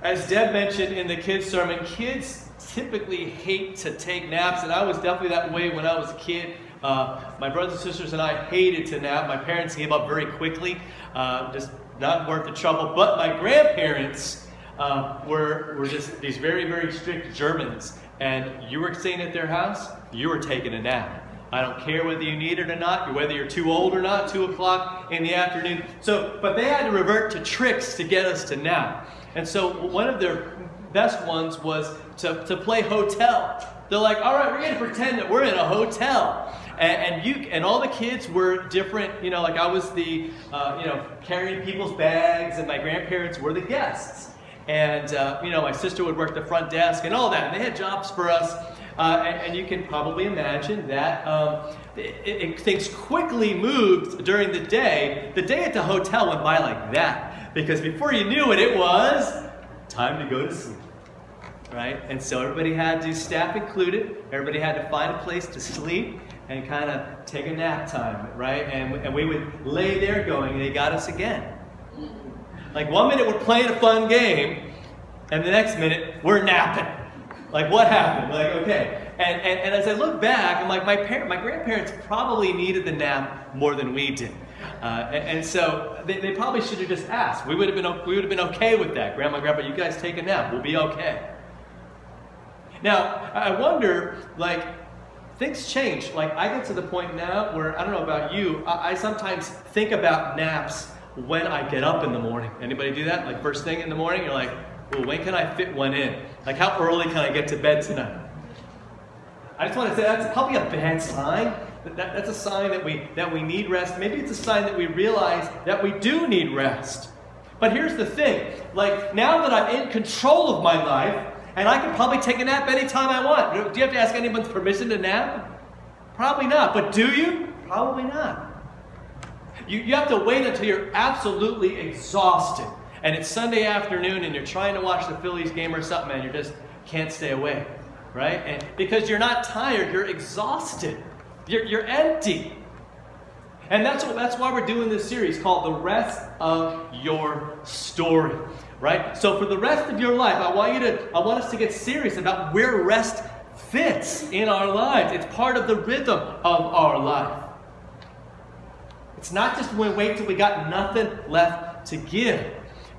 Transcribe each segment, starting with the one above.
As Deb mentioned in the kids' sermon, kids typically hate to take naps, and I was definitely that way when I was a kid. My brothers and sisters and I hated to nap. My parents gave up very quickly, just not worth the trouble. But my grandparents were just these very, very strict Germans, and you were staying at their house, you were taking a nap. I don't care whether you need it or not, whether you're too old or not, 2 o'clock in the afternoon. But they had to revert to tricks to get us to nap. And so one of their best ones was to play hotel. They're like, all right, we're going to pretend that we're in a hotel. And all the kids were different, like I was the, carrying people's bags, and my grandparents were the guests. And, my sister would work the front desk and all that. And they had jobs for us. And you can probably imagine that things quickly moved during the day. The day at the hotel went by like that. Because before you knew it, it was time to go to sleep. Right? And so everybody had to, staff included, everybody had to find a place to sleep and kind of take a nap time, right? And we would lay there going, they got us again. Like 1 minute we're playing a fun game, and the next minute we're napping. Like what happened? Like, okay. And as I look back, I'm like, my grandparents probably needed the nap more than we did. And so they probably should have just asked. We would have been okay with that. Grandma, Grandpa, you guys take a nap. We'll be okay. Now, I wonder, like, things change. Like, I get to the point now where, I don't know about you, I sometimes think about naps when I get up in the morning. Anybody do that? Like, first thing in the morning, you're like, well, when can I fit one in? Like, how early can I get to bed tonight? I just want to say that's probably a bad sign. That's a sign that we need rest. Maybe it's a sign that we realize that we do need rest. But here's the thing. Like, now that I'm in control of my life, and I can probably take a nap anytime I want. Do you have to ask anyone's permission to nap? Probably not. But do you? Probably not. You have to wait until you're absolutely exhausted. And it's Sunday afternoon and you're trying to watch the Phillies game or something and you just can't stay awake. Right? And because you're not tired, you're exhausted. You're empty. And that's why we're doing this series called The Rest of Your Story. Right? So for the rest of your life, I want us to get serious about where rest fits in our lives. It's part of the rhythm of our life. It's not just when we wait till we got nothing left to give.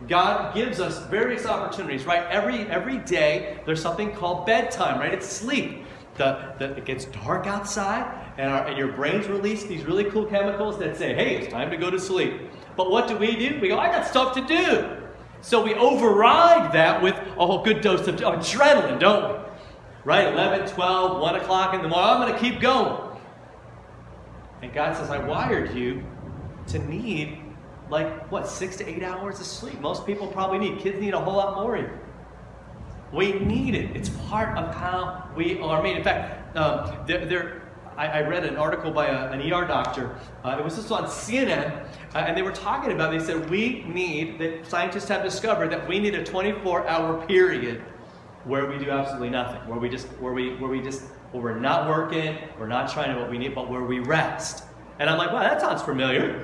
God gives us various opportunities, right? Every day there's something called bedtime, right? It's sleep. It gets dark outside and your brains release these really cool chemicals that say, hey, it's time to go to sleep. But what do? We go, I got stuff to do. So we override that with a whole good dose of adrenaline, don't we? Right? 11, 12, 1 o'clock in the morning, I'm going to keep going. And God says, I wired you to need, 6 to 8 hours of sleep. Most people probably need. Kids need a whole lot more even. We need it. It's part of how we are made. In fact, I read an article by an ER doctor. It was just on CNN, and they were talking about, they said, that scientists have discovered that we need a 24-hour period where we do absolutely nothing, where we're not working, we're not trying to what we need, but where we rest. And I'm like, wow, that sounds familiar.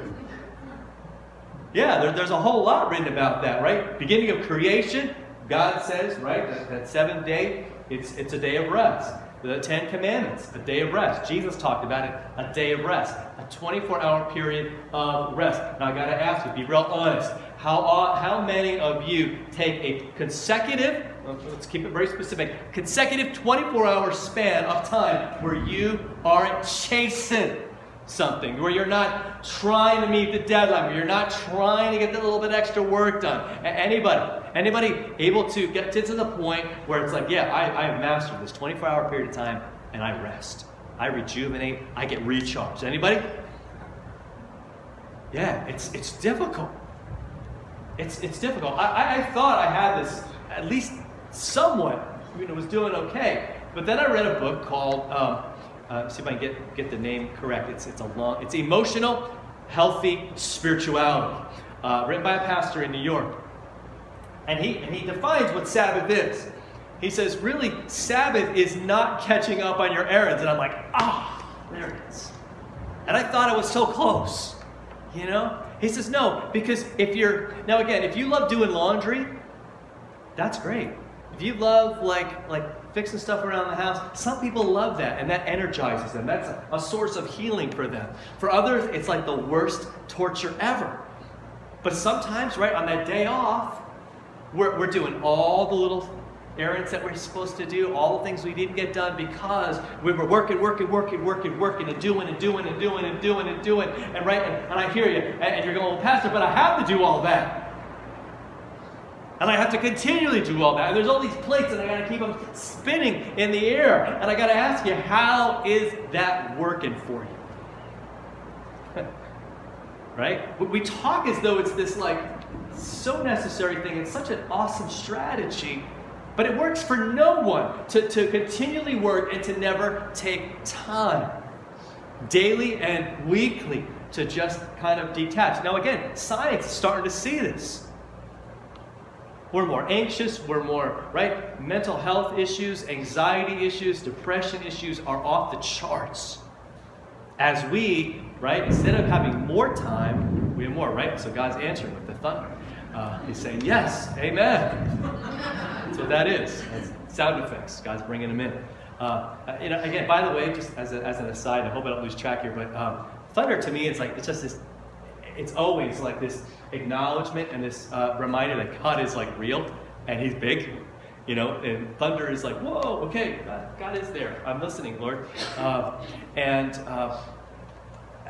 Yeah, there's a whole lot written about that, right? Beginning of creation, God says, right, that seventh day, it's a day of rest. The 10 Commandments, a day of rest. Jesus talked about it, a day of rest. A 24-hour period of rest. Now I got to ask you, be real honest. How many of you take a consecutive, let's keep it very specific, consecutive 24-hour span of time where you aren't chasing something, where you're not trying to meet the deadline, where you're not trying to get a little bit extra work done? Anybody able to get to the point where it's like, yeah, I have mastered this 24-hour period of time and I rest. I rejuvenate, I get recharged. Anybody? Yeah, it's difficult. It's difficult. I thought I had this at least somewhat, was doing okay. But then I read a book called, see if I can get the name correct. It's Emotional Healthy Spirituality, written by a pastor in New York. And he defines what Sabbath is. He says, really, Sabbath is not catching up on your errands. And I'm like, there it is. And I thought I was so close, He says, no, because if you love doing laundry, that's great. If you love like fixing stuff around the house, some people love that, and that energizes them. That's a source of healing for them. For others, it's like the worst torture ever. But sometimes, right, on that day off, we're doing all the little errands that we're supposed to do, all the things we didn't get done because we were working, and doing, and right, and I hear you, and you're going, well, Pastor, but I have to do all that. And I have to continually do all that. And there's all these plates, and I got to keep them spinning in the air. And I got to ask you, how is that working for you? Right? We talk as though it's this like so necessary thing. It's such an awesome strategy. But it works for no one to continually work and to never take time, daily and weekly, to just kind of detach. Now again, science is starting to see this. We're more anxious, we're more, right? Mental health issues, anxiety issues, depression issues are off the charts. As we, right, instead of having more time, we have more, right? So God's answering with the thunder. He's saying, yes, amen. That's what that is. That's sound effects. God's bringing them in. Again, by the way, just as an aside, I hope I don't lose track here, but thunder to me is like, it's just this, it's always like this acknowledgement and this reminder that God is like real and He's big, you know, and thunder is like, whoa, okay, God is there. I'm listening, Lord.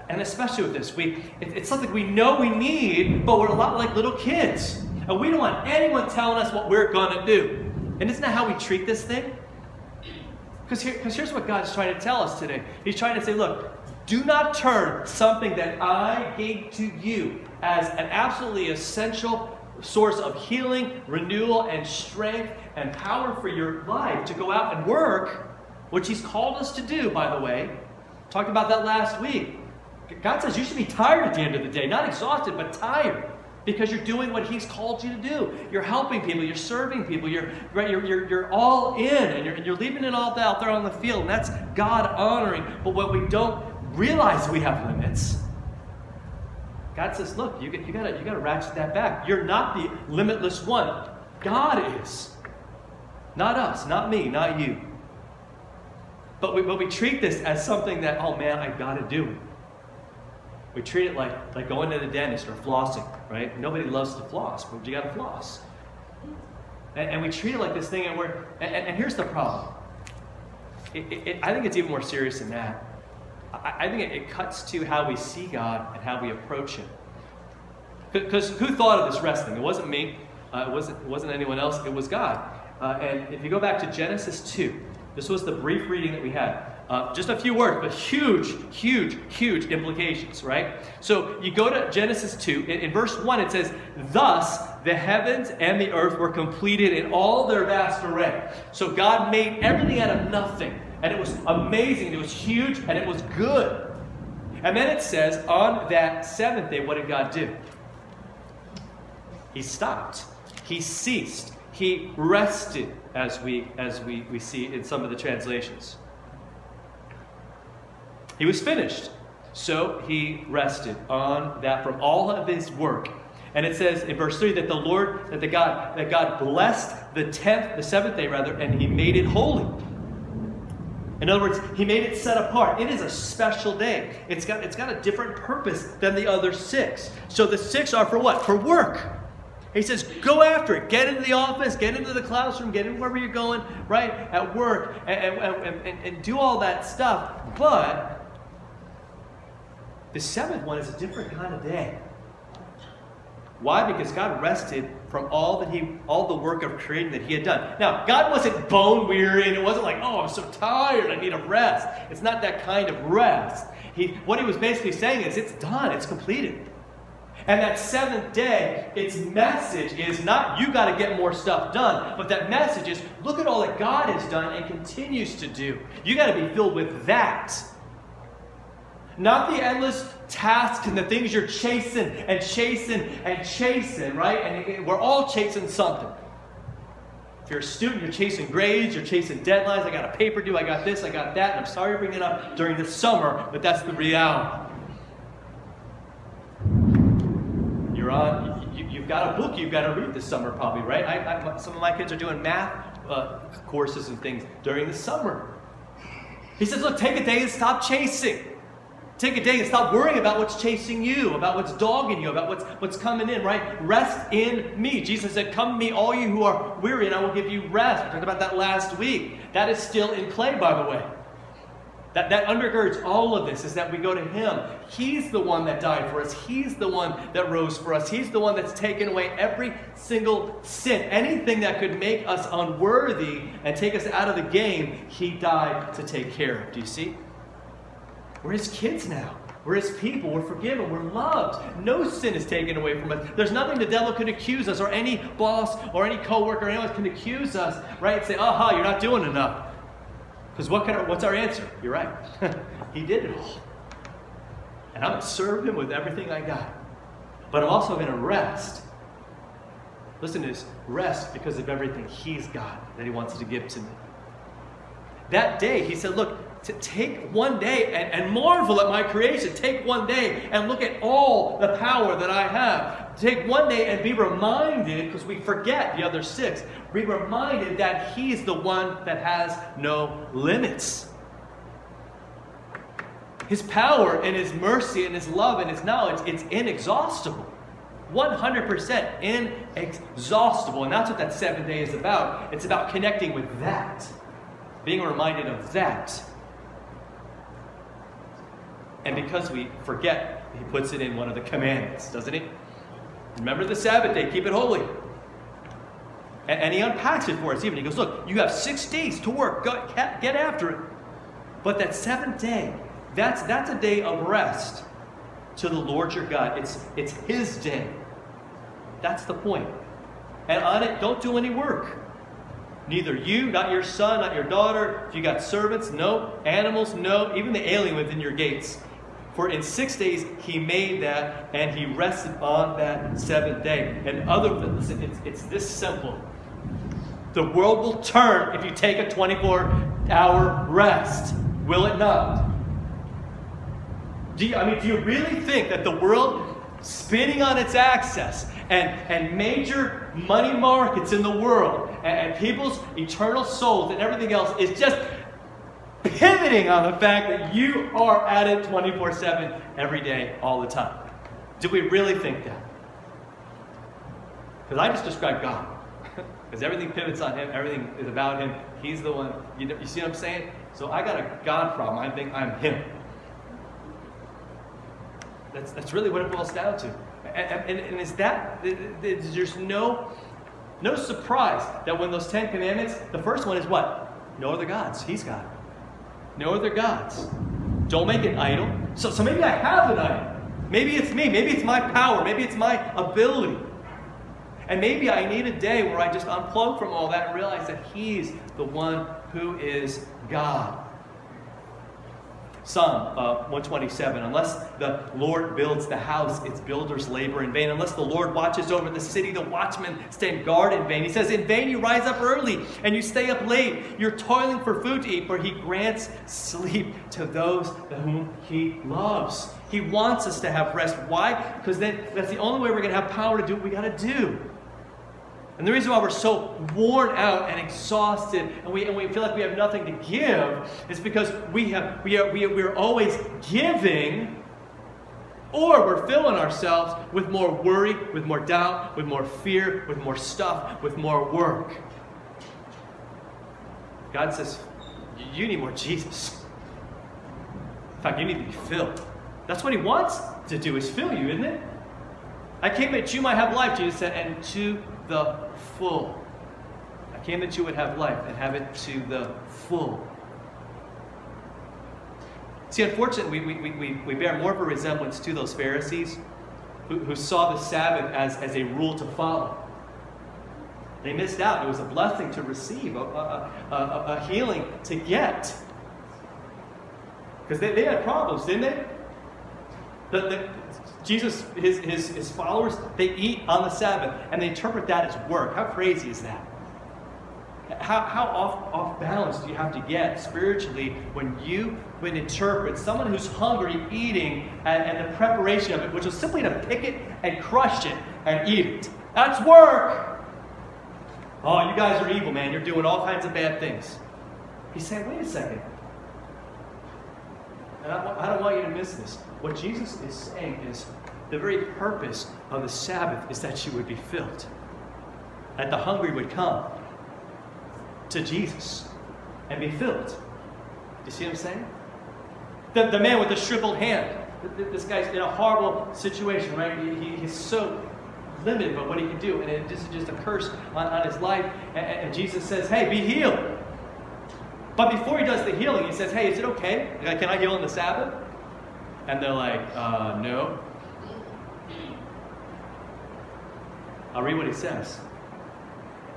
And especially with this, it's something we know we need, but we're a lot like little kids. And we don't want anyone telling us what we're going to do. And isn't that how we treat this thing? Because here's what God's trying to tell us today. He's trying to say, look, do not turn something that I gave to you as an absolutely essential source of healing, renewal, and strength and power for your life to go out and work, which He's called us to do, by the way. Talked about that last week. God says you should be tired at the end of the day, not exhausted, but tired. Because you're doing what He's called you to do. You're helping people. You're serving people. You're all in, and you're leaving it all out there on the field. And that's God honoring. But when we don't realize we have limits, God says, "Look, you gotta ratchet that back. You're not the limitless one. God is, not us, not me, not you. But we treat this as something that, oh man, I gotta do it. We treat it like going to the dentist or flossing, right? Nobody loves to floss, but you got to floss. And we treat it like this thing, and here's the problem. I think it's even more serious than that. I think it cuts to how we see God and how we approach Him. Because who thought of this rest thing? It wasn't me. It wasn't anyone else. It was God. And if you go back to Genesis 2, this was the brief reading that we had. Just a few words, but huge, huge, huge implications, right? So you go to Genesis 2, in verse 1 it says, "Thus the heavens and the earth were completed in all their vast array." So God made everything out of nothing, and it was amazing, it was huge, and it was good. And then it says, on that seventh day, what did God do? He stopped. He ceased. He rested, as we see in some of the translations. He was finished. So He rested on that from all of His work. And it says in verse 3 that God blessed the seventh day, and He made it holy. In other words, He made it set apart. It is a special day. It's got a different purpose than the other 6. So the 6 are for what? For work. He says, go after it. Get into the office, get into the classroom, get in wherever you're going, right, at work, and do all that stuff. But the 7th one is a different kind of day. Why? Because God rested from all the work of creating that He had done. Now, God wasn't bone weary, and it wasn't like, oh, I'm so tired, I need a rest. It's not that kind of rest. What He was basically saying is, it's done, it's completed. And that 7th day, its message is not, you got to get more stuff done, but that message is, look at all that God has done and continues to do. You got to be filled with that. Not the endless tasks and the things you're chasing and chasing and chasing, right? And we're all chasing something. If you're a student, you're chasing grades, you're chasing deadlines. I got a paper due, I got this, I got that. And I'm sorry to bring it up during the summer, but that's the reality. You you've got a book you've got to read this summer probably, right? Some of my kids are doing math courses and things during the summer. He says, look, take a day and stop chasing. Take a day and stop worrying about what's chasing you, about what's dogging you, about what's coming in, right? Rest in me. Jesus said, come to me, all you who are weary, and I will give you rest. We talked about that last week. That is still in play, by the way. That undergirds all of this, is that we go to Him. He's the one that died for us. He's the one that rose for us. He's the one that's taken away every single sin. Anything that could make us unworthy and take us out of the game, He died to take care of. Do you see? We're His kids now. We're His people. We're forgiven. We're loved. No sin is taken away from us. There's nothing the devil could accuse us, or any boss or any coworker or anyone can accuse us, right? And say, aha, you're not doing enough. Because what's our answer? You're right. He did it all. And I'm going to serve Him with everything I got. But I'm also going to rest. Listen to this. Rest because of everything He's got that He wants to give to me. That day, He said, look, to take one day and marvel at my creation. Take one day and look at all the power that I have. Take one day and be reminded, because we forget the other 6, be reminded that He's the one that has no limits. His power and His mercy and His love and His knowledge, it's inexhaustible. 100% inexhaustible. And that's what that 7th day is about. It's about connecting with that. Being reminded of that. And because we forget, He puts it in one of the commandments, doesn't He? Remember the Sabbath day, keep it holy. And He unpacks it for us even. He goes, look, you have 6 days to work. Go, get after it. But that 7th day, that's a day of rest to the Lord your God. It's His day. That's the point. And on it, don't do any work. Neither you, not your son, not your daughter. If you got servants, no. Animals, no. Even the alien within your gates. For in 6 days He made that, and He rested on that 7th day. And listen, it's this simple. The world will turn if you take a 24-hour rest. Will it not? Do you really think that the world spinning on its axis and major money markets in the world and people's eternal souls and everything else is just pivoting on the fact that you are at it 24/7 every day, all the time? Do we really think that? Because I just described God. Because everything pivots on Him. Everything is about Him. He's the one. You see what I'm saying? So I got a God problem. I think I'm Him. That's really what it boils down to. And is that, there's no surprise that when those 10 commandments, the first one is what? No other gods. He's God. No other gods. Don't make an idol. So maybe I have an idol. Maybe it's me. Maybe it's my power. Maybe it's my ability. And maybe I need a day where I just unplug from all that and realize that He's the one who is God. Psalm 127, unless the Lord builds the house, its builders labor in vain. Unless the Lord watches over the city, the watchmen stand guard in vain. He says, in vain you rise up early and you stay up late. You're toiling for food to eat, for He grants sleep to those whom He loves. He wants us to have rest. Why? Because then that's the only way we're going to have power to do what we got to do. And the reason why we're so worn out and exhausted and we feel like we have nothing to give is because we're always giving, or we're filling ourselves with more worry, with more doubt, with more fear, with more stuff, with more work. God says, you need more Jesus. In fact, you need to be filled. That's what He wants to do, is fill you, isn't it? I came that you might have life, Jesus said, and to the full. I came that you would have life and have it to the full. See, unfortunately, we bear more of a resemblance to those Pharisees who saw the Sabbath as a rule to follow. They missed out. It was a blessing to receive, a healing to get. Because they had problems, didn't they? Jesus, his followers, they eat on the Sabbath, and they interpret that as work. How crazy is that? How off balance do you have to get spiritually when you would interpret someone who's hungry eating and the preparation of it, which was simply to pick it and crush it, and eat it. That's work. Oh, you guys are evil, man. You're doing all kinds of bad things. He's saying, wait a second. And I don't want you to miss this. What Jesus is saying is the very purpose of the Sabbath is that you would be filled. That the hungry would come to Jesus and be filled. Do you see what I'm saying? The man with the shriveled hand. This guy's in a horrible situation, right? He's so limited about what he can do. And this is just a curse on his life. And Jesus says, hey, be healed. But before he does the healing, he says, hey, is it okay? Can I heal on the Sabbath? And they're like, no. I'll read what he says.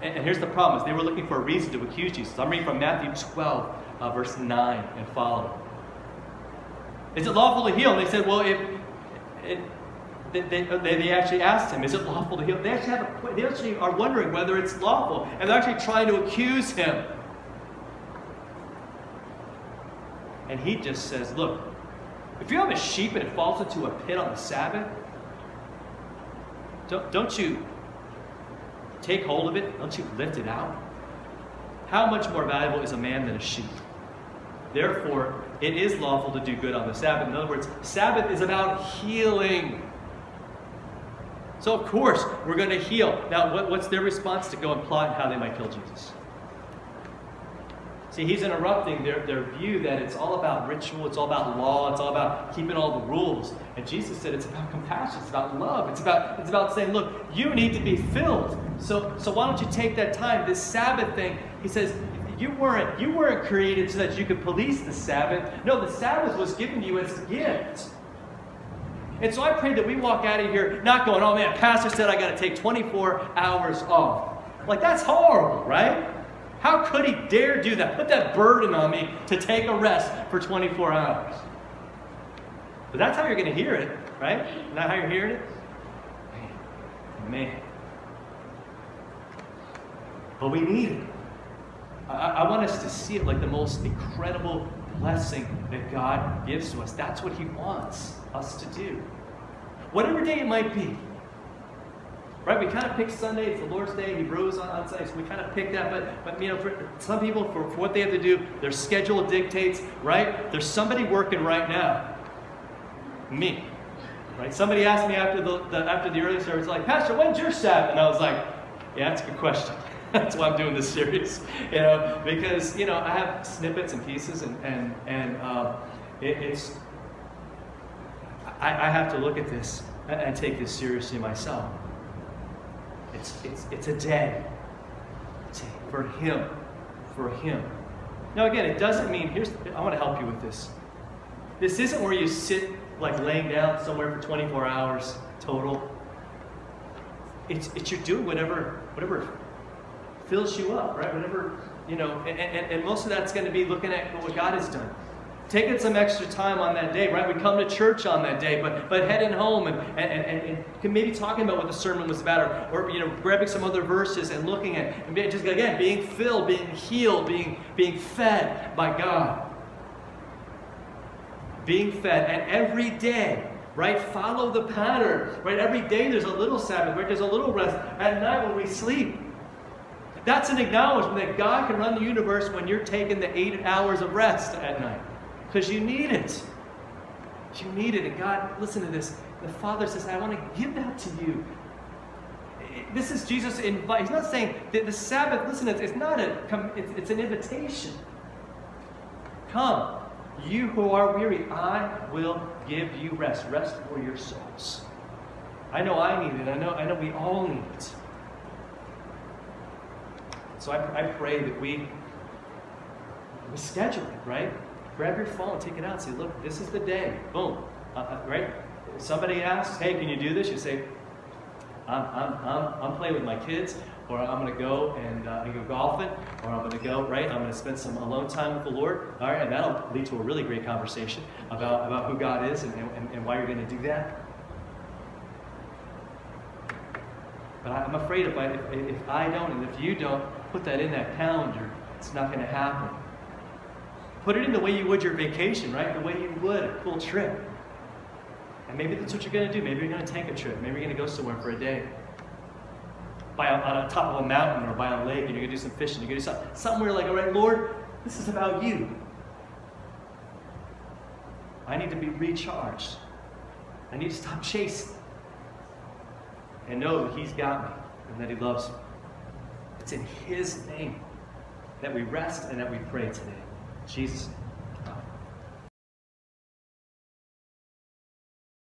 And here's the problem, is they were looking for a reason to accuse Jesus. I'm reading from Matthew 12, verse 9 and following. Is it lawful to heal? And they said, well, they actually asked him, is it lawful to heal? They actually are wondering whether it's lawful. And they're actually trying to accuse him. And he just says, look, if you have a sheep and it falls into a pit on the Sabbath, don't you take hold of it? Don't you lift it out? How much more valuable is a man than a sheep? Therefore, it is lawful to do good on the Sabbath. In other words, Sabbath is about healing. So of course, we're going to heal. Now, what's their response? To go and plot how they might kill Jesus. See, he's interrupting their view that it's all about ritual, it's all about law, it's all about keeping all the rules. And Jesus said it's about compassion, it's about love, it's about saying, look, you need to be filled. So why don't you take that time, this Sabbath thing? He says, you weren't created so that you could police the Sabbath. No, the Sabbath was given to you as a gift. And so I pray that we walk out of here not going, oh man, Pastor said I got to take 24 hours off. Like, that's horrible, right? How could he dare do that? Put that burden on me to take a rest for 24 hours. But that's how you're going to hear it, right? Isn't that how you're hearing it? Man. But we need it. I want us to see it like the most incredible blessing that God gives to us. That's what he wants us to do. Whatever day it might be. Right, we kind of pick Sunday, it's the Lord's Day, he rose on Sunday, so we kind of pick that, but you know, for some people, for what they have to do, their schedule dictates, right? There's somebody working right now. Me. Right? Somebody asked me after the early service, like, Pastor, when's your Sabbath? And I was like, yeah, that's a good question. That's why I'm doing this series, you know, because, you know, I have snippets and pieces, and I have to look at this and take this seriously myself. It's a day for him, Now again, it doesn't mean, I want to help you with this. This isn't where you sit like laying down somewhere for 24 hours total. It's you're doing whatever fills you up, right? Whatever, you know, and most of that's going to be looking at what God has done. Taking some extra time on that day, right? We come to church on that day, but heading home and maybe talking about what the sermon was about, or you know, grabbing some other verses and looking at, and just again being filled, being healed, being fed by God, being fed, and every day, right? Follow the pattern, right? Every day there's a little Sabbath, right? There's a little rest at night when we sleep. That's an acknowledgement that God can run the universe when you're taking the 8 hours of rest at night. Because you need it. You need it. And God, listen to this. The Father says, I want to give that to you. This is Jesus' invite. He's not saying that the Sabbath, listen, it's not it's an invitation. Come, you who are weary, I will give you rest. Rest for your souls. I know I need it. I know we all need it. So I pray that we schedule it, right? Grab your phone, take it out, say, look, this is the day. Boom. Right? If somebody asks, hey, can you do this? You say, I'm playing with my kids, or I'm going to go and go golfing, or I'm going to go, right? I'm going to spend some alone time with the Lord. All right, and that'll lead to a really great conversation about who God is and why you're going to do that. But I'm afraid if I don't and if you don't put that in that calendar, it's not going to happen. Put it in the way you would your vacation, right? The way you would a cool trip. And maybe that's what you're going to do. Maybe you're going to take a trip. Maybe you're going to go somewhere for a day. On top of a mountain or by a lake, and you're going to do some fishing. You're going to do somewhere like, all right, Lord, this is about you. I need to be recharged. I need to stop chasing and know that He's got me and that He loves me. It's in His name that we rest and that we pray today. In Jesus' name.